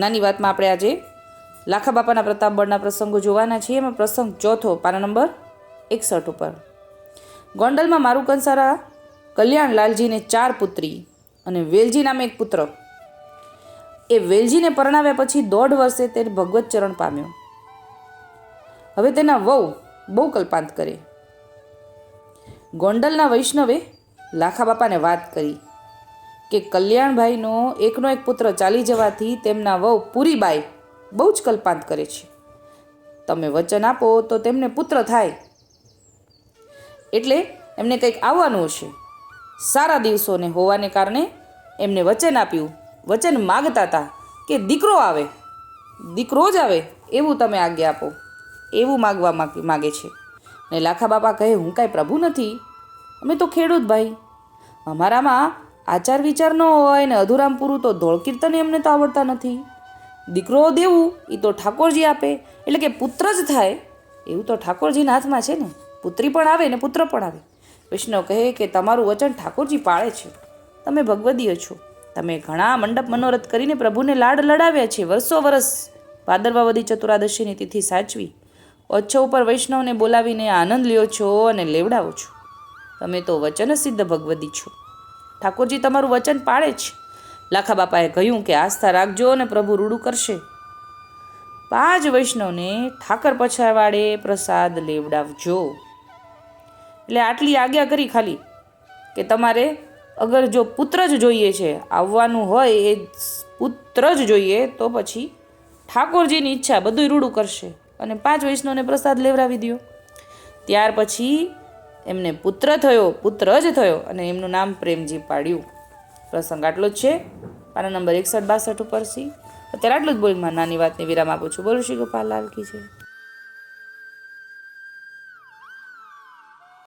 નાની વાતમાં આપણે આજે લાખા બાપાના પ્રતાપગઢના પ્રસંગો જોવાના છીએ. એમાં પ્રસંગ ચોથો, પાના નંબર 61 ઉપર. ગોંડલમાં મારું કંસારા કલ્યાણલાલજીને 4 પુત્રી અને વેલજી નામે એક પુત્ર. એ વેલજીને પરણાવ્યા પછી 1.5 વર્ષે તે ભગવત ચરણ પામ્યો. હવે તેના વહુ બહુ કલ્પાંત કરે. ગોંડલના વૈષ્ણવે લાખા બાપાને વાત કરી કે કલ્યાણભાઈનો એકનો એક પુત્ર ચાલી જવાથી તેમના વહુ પૂરીબાઈ બહુ જ કલ્પાંત કરે છે. તમે વચન આપો તો તેમને પુત્ર થાય, એટલે એમને કંઈક આવવાનું હશે. સારા દિવસોને હોવાને કારણે એમને વચન આપ્યું. વચન માગતા હતા કે દીકરો આવે, દીકરો જ આવે એવું તમે આજ્ઞા આપો, એવું માગવા માગે છે. ને લાખા બાપા કહે, હું કાંઈ પ્રભુ નથી, અમે તો ખેડૂત ભાઈ, અમારામાં આચાર વિચાર ન હોય ને અધૂરામ પૂરું તો ધોળ કીર્તન એમને તો આવડતા નથી. દીકરો દેવું એ તો ઠાકોરજી આપે, એટલે કે પુત્ર જ થાય એવું તો ઠાકોરજીના હાથમાં છે ને. પુત્રી પણ આવે ને પુત્ર પણ આવે. વૈષ્ણવ કહે કે તમારું વચન ઠાકોરજી પાળે છે, તમે ભગવદીય છો. તમે ઘણા મંડપ મનોરથ કરીને પ્રભુને લાડ લડાવ્યા છે. વર્ષો વર્ષ ભાદરવા વદી ચતુરાદશીની તિથિ સાચવી ઓછો ઉપર વૈષ્ણવને બોલાવીને આનંદ લ્યો છો અને લેવડાવો છો. તમે તો વચન સિદ્ધ ભગવદી છો. ઠાકોરજી તમારું વચન પાળે છે. લાખા બાપાએ કહ્યું કે આસ્થા રાખજો અને પ્રભુ રૂડું કરશે. 5 વૈષ્ણવને ઠાકર પછાવાડે પ્રસાદ લેવડાવજો. એટલે આટલી આજ્ઞા કરી ખાલી કે તમારે અગર જો પુત્ર જ જોઈએ છે, આવવાનું હોય એ પુત્ર જ જોઈએ, તો પછી ઠાકોરજીની ઈચ્છા બધું રૂડું કરશે અને 5 વૈષ્ણવને પ્રસાદ લેવડાવી દો. ત્યાર પછી એમને પુત્ર થયો, પુત્ર જ થયો અને એમનું નામ પ્રેમજી પાડ્યું. પ્રસંગ આટલો જ છે. પાના નંબર 61-62 ઉપર સી. અત્યારે આટલું જ બોલીમાં નાની વાતને વિરામ આપું છું. બોલું શ્રી ગોપાલ લાલ કી જય.